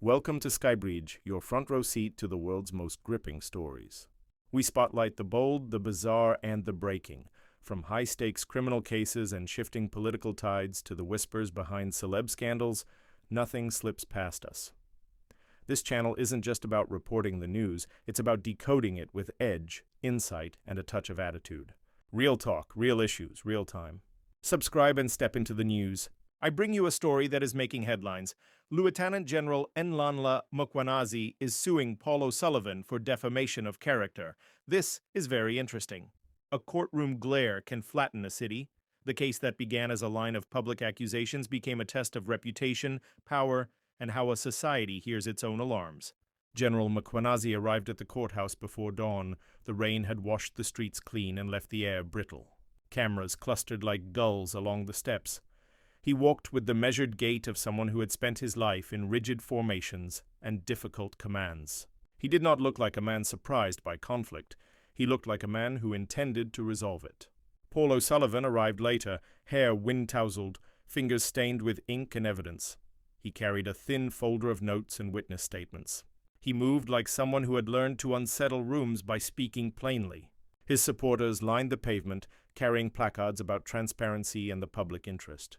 Welcome to Skybridge, your front row seat to the world's most gripping stories. We spotlight the bold, the bizarre, and the breaking, from high-stakes criminal cases and shifting political tides to the whispers behind celeb scandals. Nothing slips past us. This channel isn't just about reporting the news, it's about decoding it with edge, insight, and a touch of attitude. Real talk, real issues, real time. Subscribe and step into the news. I bring you a story that is making headlines. Lieutenant General Mkhwanazi is suing Paul O'Sullivan for defamation of character. This is very interesting. A courtroom glare can flatten a city. The case that began as a line of public accusations became a test of reputation, power, and how a society hears its own alarms. General Mkhwanazi arrived at the courthouse before dawn. The rain had washed the streets clean and left the air brittle. Cameras clustered like gulls along the steps. He walked with the measured gait of someone who had spent his life in rigid formations and difficult commands. He did not look like a man surprised by conflict. He looked like a man who intended to resolve it. Paul O'Sullivan arrived later, hair wind-tousled, fingers stained with ink and evidence. He carried a thin folder of notes and witness statements. He moved like someone who had learned to unsettle rooms by speaking plainly. His supporters lined the pavement, carrying placards about transparency and the public interest.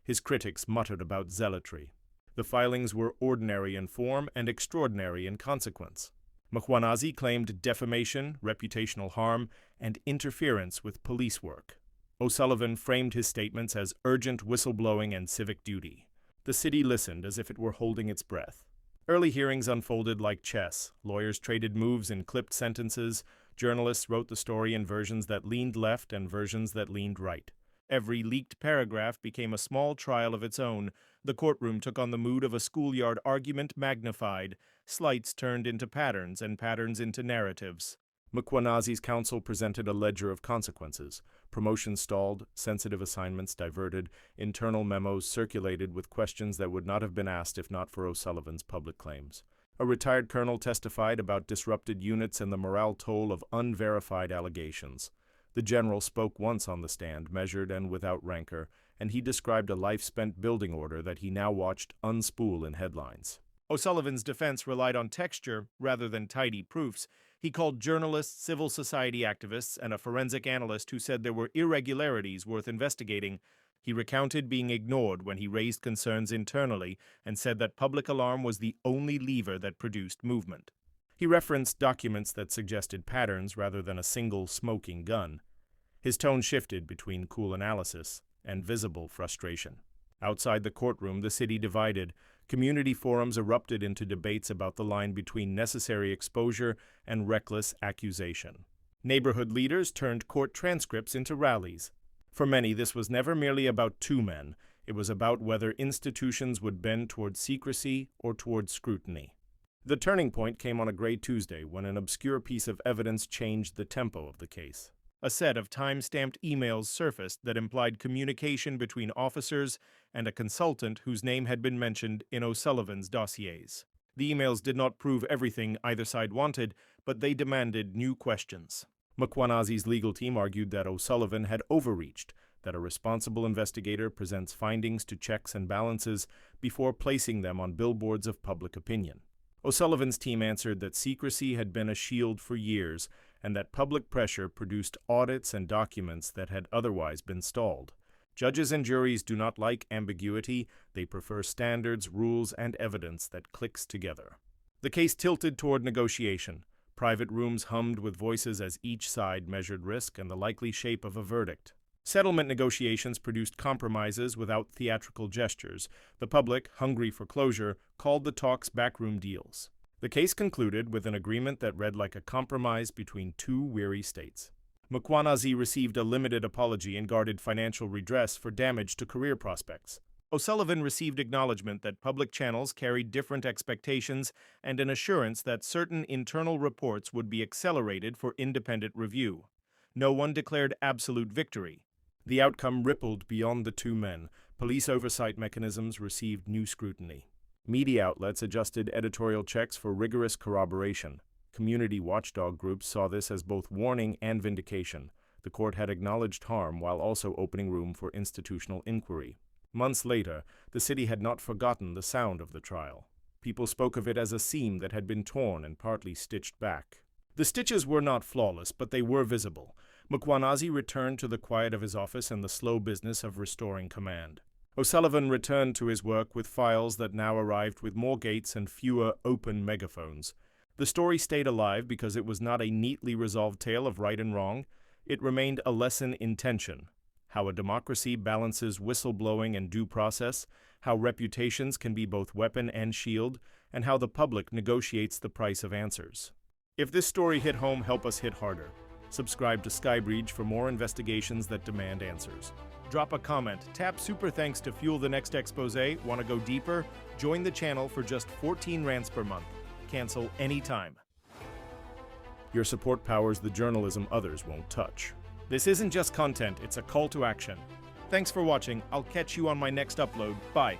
His critics muttered about zealotry. The filings were ordinary in form and extraordinary in consequence. Mkhwanazi claimed defamation, reputational harm, and interference with police work. O'Sullivan framed his statements as urgent whistleblowing and civic duty. The city listened as if it were holding its breath. Early hearings unfolded like chess. Lawyers traded moves in clipped sentences. Journalists wrote the story in versions that leaned left and versions that leaned right. Every leaked paragraph became a small trial of its own. The courtroom took on the mood of a schoolyard argument magnified. Slights turned into patterns and patterns into narratives. Mkhwanazi's counsel presented a ledger of consequences. Promotions stalled, sensitive assignments diverted, internal memos circulated with questions that would not have been asked if not for O'Sullivan's public claims. A retired colonel testified about disrupted units and the morale toll of unverified allegations. The general spoke once on the stand, measured and without rancor, and he described a life spent building order that he now watched unspool in headlines. O'Sullivan's defense relied on texture rather than tidy proofs. He called journalists, civil society activists, and a forensic analyst who said there were irregularities worth investigating. He recounted being ignored when he raised concerns internally and said that public alarm was the only lever that produced movement. He referenced documents that suggested patterns rather than a single smoking gun. His tone shifted between cool analysis and visible frustration. Outside the courtroom, the city divided. Community forums erupted into debates about the line between necessary exposure and reckless accusation. Neighborhood leaders turned court transcripts into rallies. For many, this was never merely about two men. It was about whether institutions would bend toward secrecy or toward scrutiny. The turning point came on a gray Tuesday when an obscure piece of evidence changed the tempo of the case. A set of time-stamped emails surfaced that implied communication between officers and a consultant whose name had been mentioned in O'Sullivan's dossiers. The emails did not prove everything either side wanted, but they demanded new questions. Mkhwanazi's legal team argued that O'Sullivan had overreached, that a responsible investigator presents findings to checks and balances before placing them on billboards of public opinion. O'Sullivan's team answered that secrecy had been a shield for years and that public pressure produced audits and documents that had otherwise been stalled. Judges and juries do not like ambiguity. They prefer standards, rules, and evidence that clicks together. The case tilted toward negotiation. Private rooms hummed with voices as each side measured risk and the likely shape of a verdict. Settlement negotiations produced compromises without theatrical gestures. The public, hungry for closure, called the talks backroom deals. The case concluded with an agreement that read like a compromise between two weary states. Mkhwanazi received a limited apology and guarded financial redress for damage to career prospects. O'Sullivan received acknowledgement that public channels carried different expectations and an assurance that certain internal reports would be accelerated for independent review. No one declared absolute victory. The outcome rippled beyond the two men. Police oversight mechanisms received new scrutiny. Media outlets adjusted editorial checks for rigorous corroboration. Community watchdog groups saw this as both warning and vindication. The court had acknowledged harm while also opening room for institutional inquiry. Months later, the city had not forgotten the sound of the trial. People spoke of it as a seam that had been torn and partly stitched back. The stitches were not flawless, but they were visible. Mkhwanazi returned to the quiet of his office and the slow business of restoring command. O'Sullivan returned to his work with files that now arrived with more gates and fewer open megaphones. The story stayed alive because it was not a neatly resolved tale of right and wrong. It remained a lesson in tension. How a democracy balances whistleblowing and due process, how reputations can be both weapon and shield, and how the public negotiates the price of answers. If this story hit home, help us hit harder. Subscribe to Skybridge for more investigations that demand answers. Drop a comment, tap super thanks to fuel the next expose. Want to go deeper? Join the channel for just 14 rands per month. Cancel anytime. Your support powers the journalism others won't touch. This isn't just content, it's a call to action. Thanks for watching. I'll catch you on my next upload. Bye.